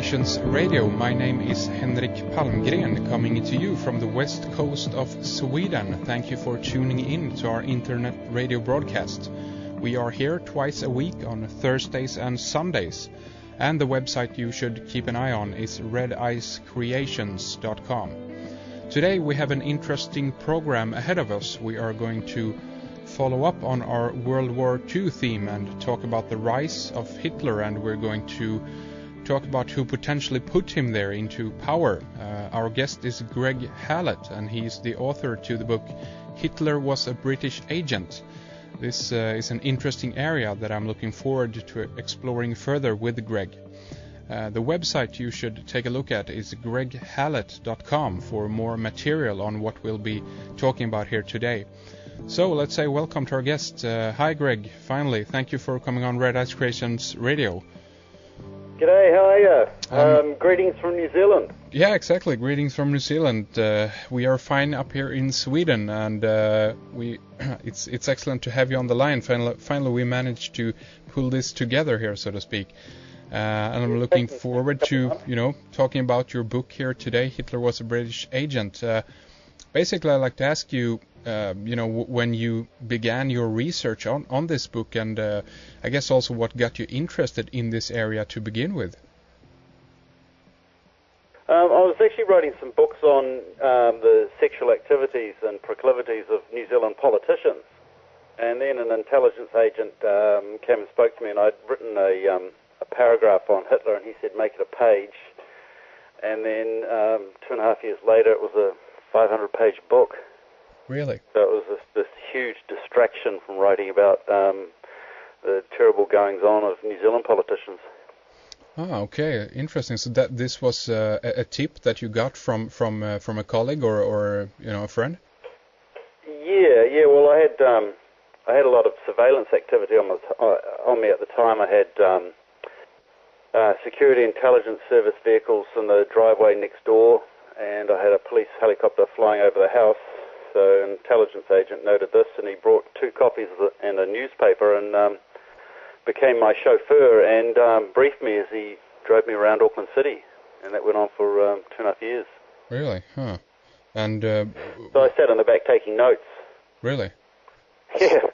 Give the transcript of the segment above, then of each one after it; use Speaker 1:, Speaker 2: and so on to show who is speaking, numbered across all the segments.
Speaker 1: Creations Radio. My name is Henrik Palmgren, coming to you from the west coast of Sweden. Thank you for tuning in to our internet radio broadcast. We are here twice a week on Thursdays and Sundays, and the website you should keep an eye on is redicecreations.com. Today we have an interesting program ahead of us. We are going to follow up on our World War II theme and talk about the rise of Hitler, and we're going to talk about who potentially put him there into power. Our guest is Greg Hallett, and he's the author to the book Hitler Was a British Agent. This is an interesting area that I'm looking forward to exploring further with Greg. The website you should take a look at is greghallett.com for more material on what we'll be talking about here today. So let's say welcome to our guest. Hi Greg, finally, thank you for coming on Red Ice Creations Radio.
Speaker 2: G'day, how are you? Greetings from New Zealand.
Speaker 1: Yeah, exactly, greetings from New Zealand. We are fine up here in Sweden, and it's excellent to have you on the line. Finally we managed to pull this together here, so to speak. And I'm looking forward to, talking about your book here today, Hitler Was a British Agent. Basically, I'd like to ask you, when you began your research on this book, and I guess also what got you interested in this area to begin with.
Speaker 2: I was actually writing some books on the sexual activities and proclivities of New Zealand politicians, and then an intelligence agent came and spoke to me, and I'd written a paragraph on Hitler, and he said make it a page, and then 2.5 years later it was a 500-page book.
Speaker 1: Really?
Speaker 2: So it was this huge distraction from writing about the terrible goings-on of New Zealand politicians.
Speaker 1: Ah, okay, interesting. So that this was a tip that you got from a colleague or a friend?
Speaker 2: Yeah. Well, I had a lot of surveillance activity on me at the time. I had security intelligence service vehicles in the driveway next door, and I had a police helicopter flying over the house. So an intelligence agent noted this, and he brought 2 copies of it and a newspaper, and became my chauffeur and briefed me as he drove me around Auckland City, and that went on for 2.5 years.
Speaker 1: Really? Huh. And
Speaker 2: so I sat in the back taking notes.
Speaker 1: Really?
Speaker 2: Yeah.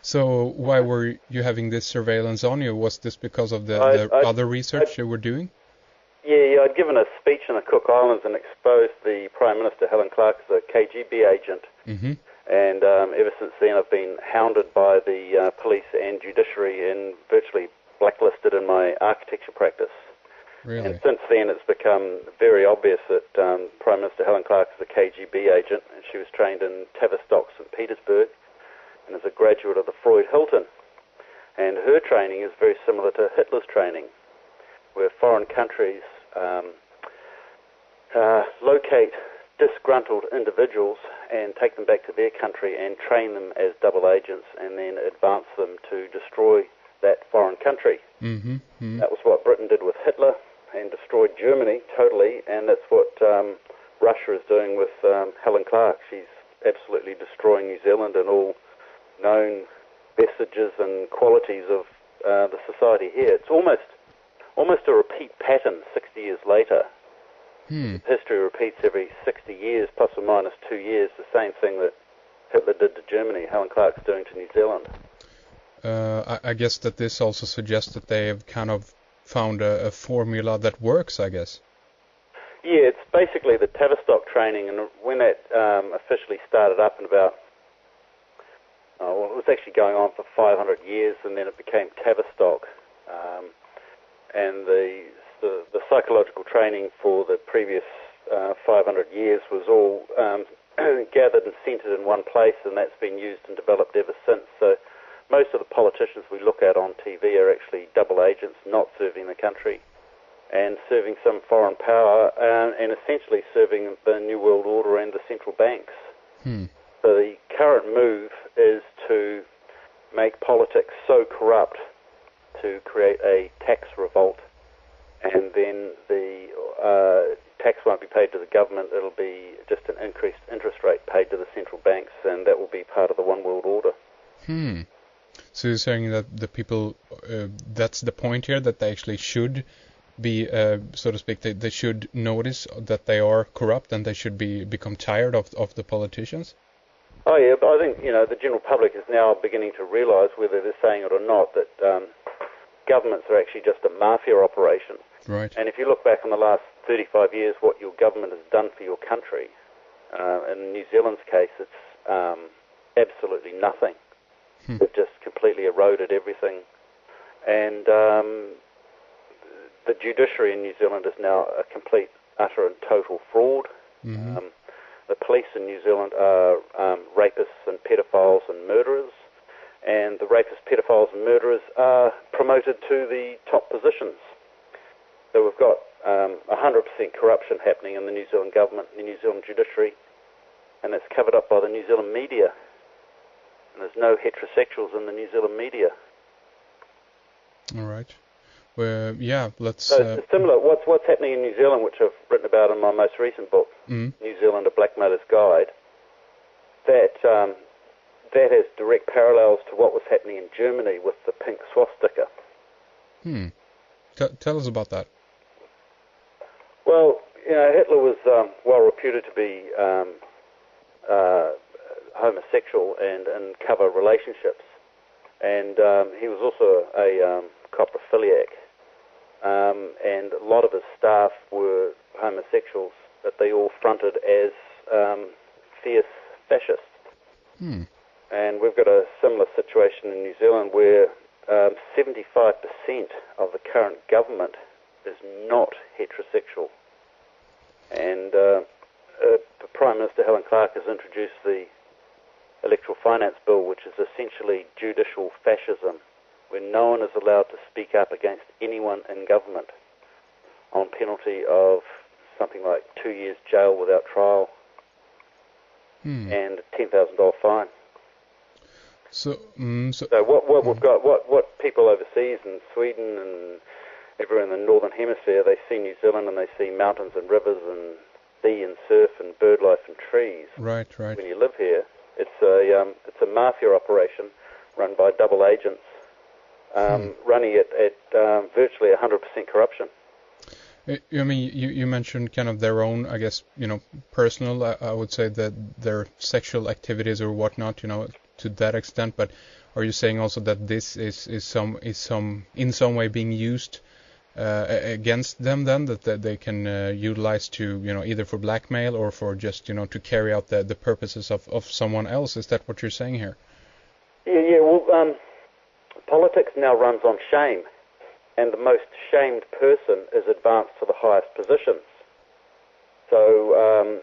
Speaker 1: So why were you having this surveillance on you? Was this because of the other research you were doing?
Speaker 2: Yeah, I'd given a speech in the Cook Islands and exposed the Prime Minister, Helen Clark, as a KGB agent. Mm-hmm. And ever since then I've been hounded by the police and judiciary and virtually blacklisted in my architecture practice.
Speaker 1: Really?
Speaker 2: And since then it's become very obvious that Prime Minister Helen Clark is a KGB agent, and she was trained in Tavistock, St. Petersburg, and is a graduate of the Freud Hilton. And her training is very similar to Hitler's training, where foreign countries locate disgruntled individuals and take them back to their country and train them as double agents and then advance them to destroy that foreign country. Mm-hmm. Mm-hmm. That was what Britain did with Hitler and destroyed Germany totally, and that's what Russia is doing with Helen Clark. She's absolutely destroying New Zealand and all known vestiges and qualities of the society here. It's almost a repeat pattern 60 years later. History repeats every 60 years, plus or minus 2 years, the same thing that Hitler did to Germany, Helen Clark's doing to New Zealand.
Speaker 1: I guess that this also suggests that they have kind of found a formula that works, I guess.
Speaker 2: Yeah, it's basically the Tavistock training, and when that officially started up in about, it was actually going on for 500 years, and then it became Tavistock. And the psychological training for the previous 500 years was all gathered and centered in one place, and that's been used and developed ever since. So most of the politicians we look at on TV are actually double agents, not serving the country and serving some foreign power, and essentially serving the New World Order and the central banks. So the current move is to make politics so corrupt to create a tax revolt, and then the tax won't be paid to the government, it'll be just an increased interest rate paid to the central banks, and that will be part of the One World Order.
Speaker 1: So you're saying that the people, that's the point here, that they actually should be, so to speak, they should notice that they are corrupt and they should become tired of the politicians?
Speaker 2: Oh yeah, but I think the general public is now beginning to realise, whether they're saying it or not, that governments are actually just a mafia operation.
Speaker 1: Right.
Speaker 2: And if you look back on the last 35 years, what your government has done for your country, in New Zealand's case, it's absolutely nothing. They've just completely eroded everything. And the judiciary in New Zealand is now a complete, utter and total fraud. The police in New Zealand are rapists and pedophiles and murderers, and the rapists, pedophiles and murderers are promoted to the top positions. So we've got 100% corruption happening in the New Zealand government, the New Zealand judiciary, and that's covered up by the New Zealand media. And there's no heterosexuals in the New Zealand media.
Speaker 1: All right. Well, yeah, let's...
Speaker 2: So it's similar. What's happening in New Zealand, which I've written about in my most recent book, New Zealand, A Blackmailer's Guide, that has direct parallels to what was happening in Germany with the pink swastika.
Speaker 1: Tell us about that.
Speaker 2: Well, Hitler was well reputed to be homosexual and cover relationships, and he was also a coprophiliac, and a lot of his staff were homosexuals, but they all fronted as fierce fascists. And we've got a similar situation in New Zealand where 75% of the current government is not heterosexual. And Prime Minister Helen Clark has introduced the Electoral Finance Bill, which is essentially judicial fascism, where no one is allowed to speak up against anyone in government on penalty of something like 2 years jail without trial and a $10,000 fine. So what we've got, what people overseas in Sweden and everywhere in the Northern Hemisphere, they see New Zealand and they see mountains and rivers and sea and surf and bird life and trees.
Speaker 1: Right.
Speaker 2: When you live here, it's a mafia operation run by double agents, running it at virtually 100% corruption.
Speaker 1: I mean, you mentioned kind of their own, I guess, personal, I would say that their sexual activities or whatnot, to that extent. But are you saying also that this is in some way being used against them then, that they can utilize to, either for blackmail or for just, to carry out the purposes of someone else? Is that what you're saying here?
Speaker 2: Yeah. Well, politics now runs on shame, and the most shamed person is advanced to the highest positions. So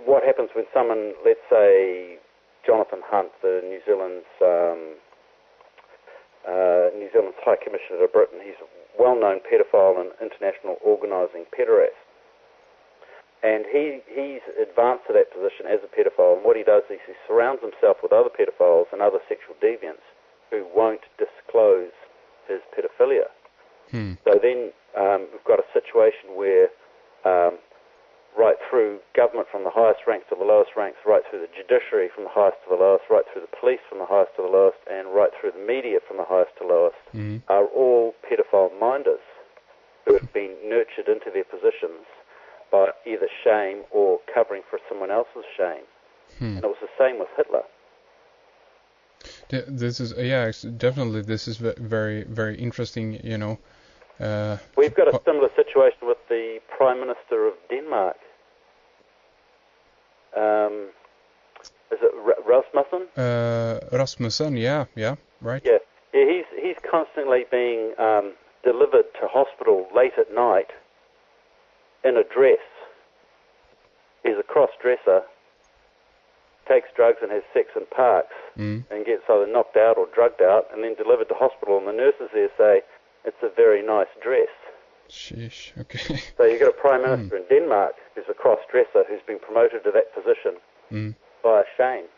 Speaker 2: what happens when someone, let's say Jonathan Hunt, the New Zealand's High Commissioner to Britain, he's a well-known pedophile and international organising pederast, and he's advanced to that position as a pedophile, and what he does is he surrounds himself with other pedophiles and other sexual deviants who won't disclose his pedophilia. So then we've got a situation where right through government from the highest ranks to the lowest ranks, right through the judiciary from the highest to the lowest, right through the police from the highest to the lowest, and right through the media from the highest to lowest, are all pedophile minders who have been nurtured into their positions by either shame or covering for someone else's shame. And it was the same with Hitler.
Speaker 1: This is definitely. This is very, very interesting.
Speaker 2: We've got a similar situation with the Prime Minister of Denmark. Is it Rasmussen?
Speaker 1: Rasmussen, yeah, right.
Speaker 2: Yeah, he's constantly being delivered to hospital late at night in a dress. He's a cross-dresser, takes drugs and has sex in parks, and gets either knocked out or drugged out, and then delivered to hospital, and the nurses there say, it's a very nice dress.
Speaker 1: Sheesh, okay.
Speaker 2: So you've got a Prime Minister in Denmark who's a cross-dresser who's been promoted to that position by a shame.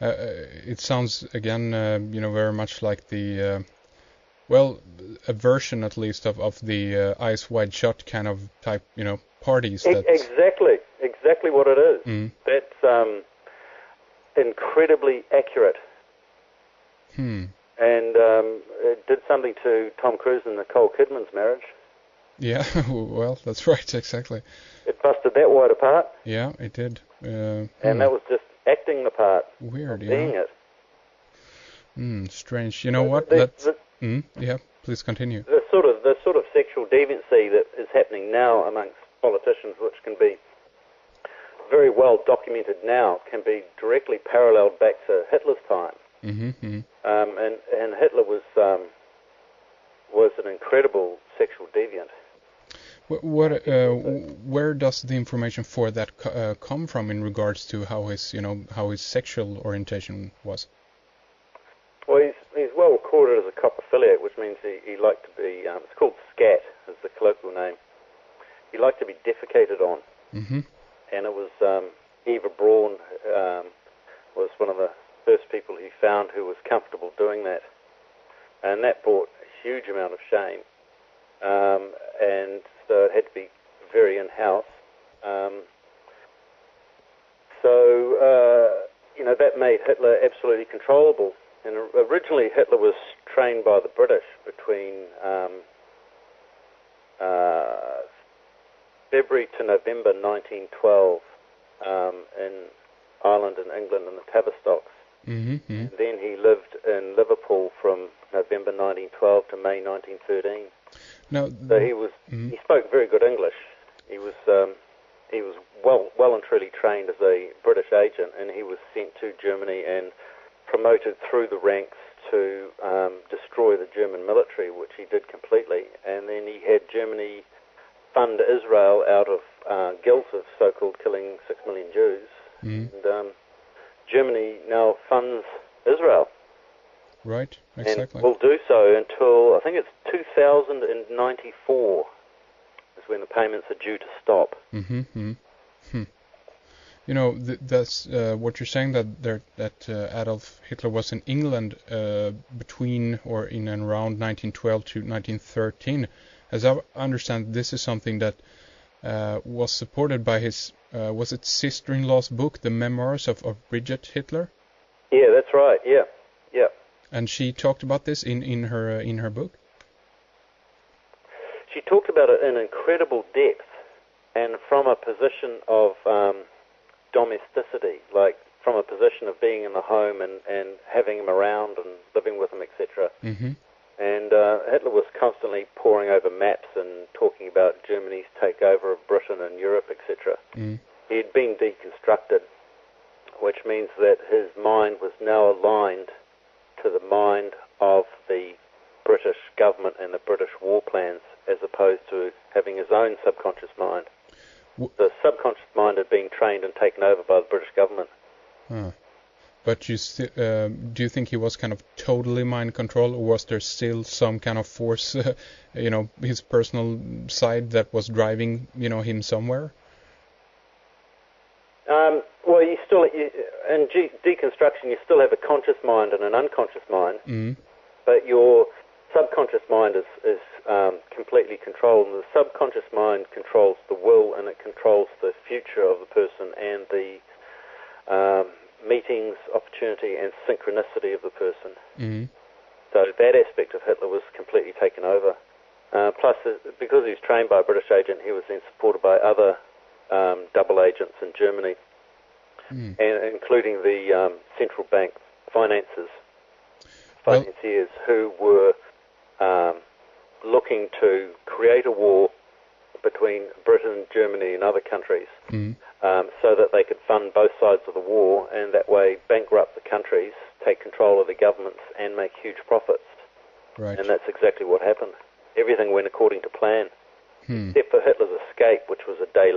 Speaker 1: It sounds, again, very much like the, a version at least of the Eyes Wide Shut kind of type, parties. Exactly what it is. That's incredibly accurate.
Speaker 2: And it did something to Tom Cruise and Nicole Kidman's marriage.
Speaker 1: Yeah, well, that's right, exactly.
Speaker 2: It busted that wide apart.
Speaker 1: Yeah, it did.
Speaker 2: And that was just acting the part.
Speaker 1: Weird, yeah.
Speaker 2: Being it.
Speaker 1: Strange. You know what? Yeah, please continue.
Speaker 2: The sort of sexual deviancy that is happening now amongst politicians, which can be very well documented now, can be directly paralleled back to Hitler's time. And Hitler was an incredible sexual deviant.
Speaker 1: Where does the information for that come from in regards to how his sexual orientation was?
Speaker 2: Well, he's well recorded as a coprophiliac, which means he liked to be. It's called scat, is the colloquial name. He liked to be defecated on, and it was Eva Braun was one of the first people he found who was comfortable doing that, and that brought a huge amount of shame, and so it had to be very in-house. That made Hitler absolutely controllable. And originally Hitler was trained by the British between February to November 1912 in Ireland and England in the Tavistocks. And then he lived in Liverpool from November 1912 to May 1913.
Speaker 1: Now,
Speaker 2: so he spoke very good English. He was well and truly trained as a British agent, and he was sent to Germany and promoted through the ranks to destroy the German military, which he did completely. And then he had Germany fund Israel out of guilt of so-called killing 6 million Jews. And Germany now funds Israel.
Speaker 1: Right, exactly.
Speaker 2: And will do so until, I think it's 2094 is when the payments are due to stop.
Speaker 1: You know, that's what you're saying, that Adolf Hitler was in England between or in and around 1912 to 1913. As I understand, this is something that was supported by his, was it sister-in-law's book, The Memoirs of Bridget Hitler?
Speaker 2: Yeah, that's right, yeah.
Speaker 1: And she talked about this in her book?
Speaker 2: She talked about it in incredible depth and from a position of domesticity, like from a position of being in the home and having him around and living with him, etc. And Hitler was constantly poring over maps and talking about Germany's takeover of Britain and Europe, etc. He had been deconstructed, which means that his mind was now aligned to the mind of the British government and the British war plans, as opposed to having his own subconscious mind. The subconscious mind had been trained and taken over by the British government.
Speaker 1: But do you think he was kind of totally mind controlled, or was there still some kind of force, his personal side that was driving, him somewhere?
Speaker 2: Well, in deconstruction, you still have a conscious mind and an unconscious mind, but your subconscious mind is completely controlled, and the subconscious mind controls the will, and it controls the future of the person and the meetings, opportunity, and synchronicity of the person. So that aspect of Hitler was completely taken over. Plus, because he was trained by a British agent, he was then supported by other double agents in Germany, and including the central bank financiers who were looking to create a war between Britain, Germany, and other countries, so that they could fund both sides of the war, and that way bankrupt the countries, take control of the governments, and make huge profits.
Speaker 1: Right.
Speaker 2: And that's exactly what happened. Everything went according to plan, except for Hitler's escape, which was a day